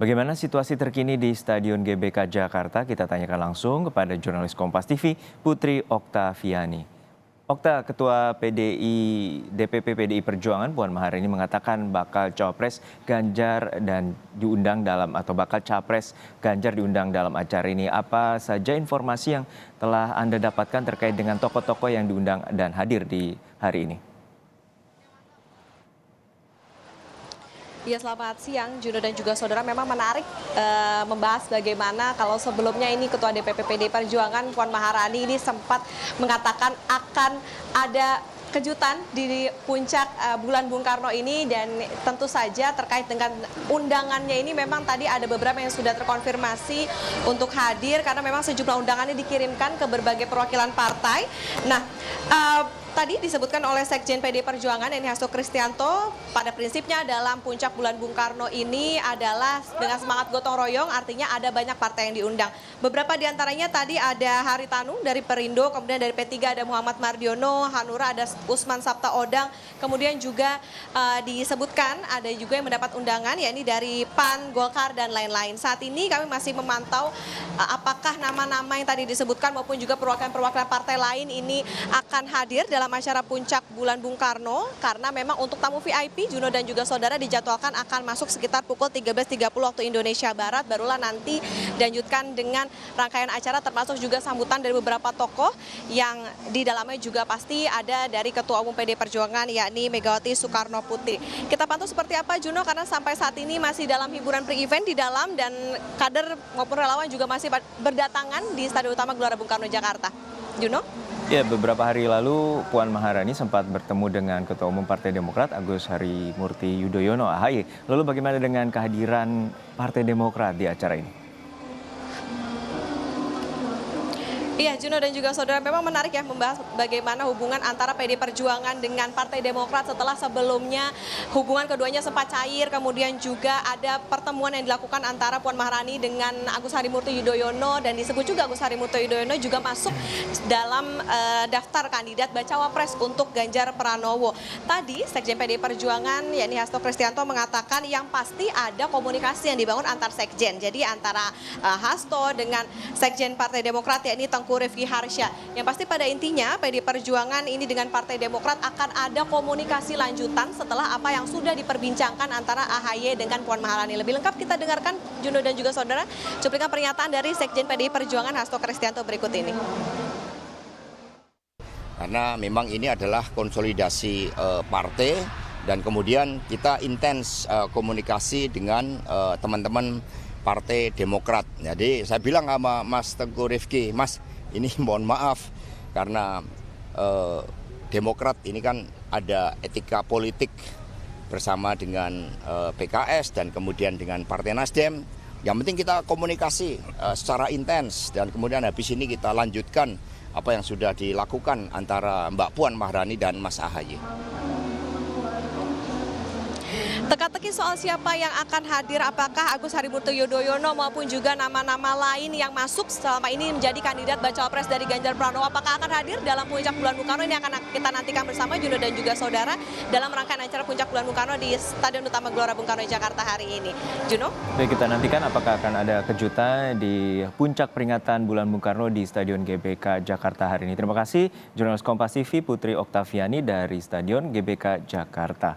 Bagaimana situasi terkini di Stadion GBK Jakarta? Kita tanyakan langsung kepada jurnalis Kompas TV, Putri Oktaviani. Okta, Ketua DPP PDI Perjuangan Puan Maharani mengatakan bakal cawapres Ganjar dan diundang dalam atau bakal capres Ganjar diundang dalam acara ini. Apa saja informasi yang telah Anda dapatkan terkait dengan tokoh-tokoh yang diundang dan hadir di hari ini? Ya, selamat siang Juno dan juga saudara. Memang menarik membahas bagaimana kalau sebelumnya ini Ketua DPP PDI Perjuangan Puan Maharani ini sempat mengatakan akan ada kejutan di puncak bulan Bung Karno ini, dan tentu saja terkait dengan undangannya ini memang tadi ada beberapa yang sudah terkonfirmasi untuk hadir karena memang sejumlah undangannya dikirimkan ke berbagai perwakilan partai. Nah, tadi disebutkan oleh Sekjen PDI Perjuangan Eni Hasto Kristianto, pada prinsipnya dalam puncak bulan Bung Karno ini adalah dengan semangat gotong royong, artinya ada banyak partai yang diundang. Beberapa diantaranya tadi ada Haritanu dari Perindo, kemudian dari P3 ada Muhammad Mardiono, Hanura ada Usman Sabtaodang, kemudian juga disebutkan ada juga yang mendapat undangan yakni dari PAN, Golkar dan lain-lain. Saat ini kami masih memantau apakah nama-nama yang tadi disebutkan maupun juga perwakilan-perwakilan partai lain ini akan hadir dalam acara puncak bulan Bung Karno, karena memang untuk tamu VIP Juno dan juga saudara dijadwalkan akan masuk sekitar pukul 13.30 waktu Indonesia Barat, barulah nanti dilanjutkan dengan rangkaian acara termasuk juga sambutan dari beberapa tokoh yang di dalamnya juga pasti ada dari Ketua Umum PDI Perjuangan yakni Megawati Soekarno Putri. Kita pantau seperti apa Juno, karena sampai saat ini masih dalam hiburan pre-event di dalam dan kader maupun relawan juga masih berdatangan di Stadion Utama Gelora Bung Karno Jakarta. Juno? Ya, beberapa hari lalu Puan Maharani sempat bertemu dengan Ketua Umum Partai Demokrat Agus Harimurti Yudhoyono (AHY). Lalu bagaimana dengan kehadiran Partai Demokrat di acara ini? Iya, Juno dan juga saudara, memang menarik ya membahas bagaimana hubungan antara PDI Perjuangan dengan Partai Demokrat setelah sebelumnya hubungan keduanya sempat cair, kemudian juga ada pertemuan yang dilakukan antara Puan Maharani dengan Agus Harimurti Yudhoyono, dan disebut juga Agus Harimurti Yudhoyono juga masuk dalam daftar kandidat bacawa pres untuk Ganjar Pranowo. Tadi Sekjen PDI Perjuangan yakni Hasto Kristianto mengatakan yang pasti ada komunikasi yang dibangun antar sekjen. Jadi antara Hasto dengan Sekjen Partai Demokrat yakni Tengku Rifki Harsha. Yang pasti pada intinya PDI Perjuangan ini dengan Partai Demokrat akan ada komunikasi lanjutan setelah apa yang sudah diperbincangkan antara AHY dengan Puan Maharani. Lebih lengkap kita dengarkan Juno dan juga saudara cuplikan pernyataan dari Sekjen PDI Perjuangan Hasto Kristianto berikut ini. Karena memang ini adalah konsolidasi partai, dan kemudian kita intens komunikasi dengan teman-teman Partai Demokrat. Jadi saya bilang sama Mas Tengku Rifki, Mas, ini mohon maaf karena Demokrat ini kan ada etika politik bersama dengan PKS dan kemudian dengan Partai Nasdem. Yang penting kita komunikasi secara intens, dan kemudian habis ini kita lanjutkan apa yang sudah dilakukan antara Mbak Puan Maharani dan Mas AHY. Teka-teki soal siapa yang akan hadir, apakah Agus Harimurti Yudhoyono maupun juga nama-nama lain yang masuk selama ini menjadi kandidat bacawa pres dari Ganjar Pranowo, apakah akan hadir dalam puncak bulan Bung Karno, ini akan kita nantikan bersama Juno dan juga saudara dalam rangkaian acara puncak bulan Bung Karno di Stadion Utama Gelora Bung Karno Jakarta hari ini. Juno? Baik, kita nantikan apakah akan ada kejutan di puncak peringatan bulan Bung Karno di Stadion GBK Jakarta hari ini. Terima kasih jurnalis Kompas TV Putri Oktaviani dari Stadion GBK Jakarta.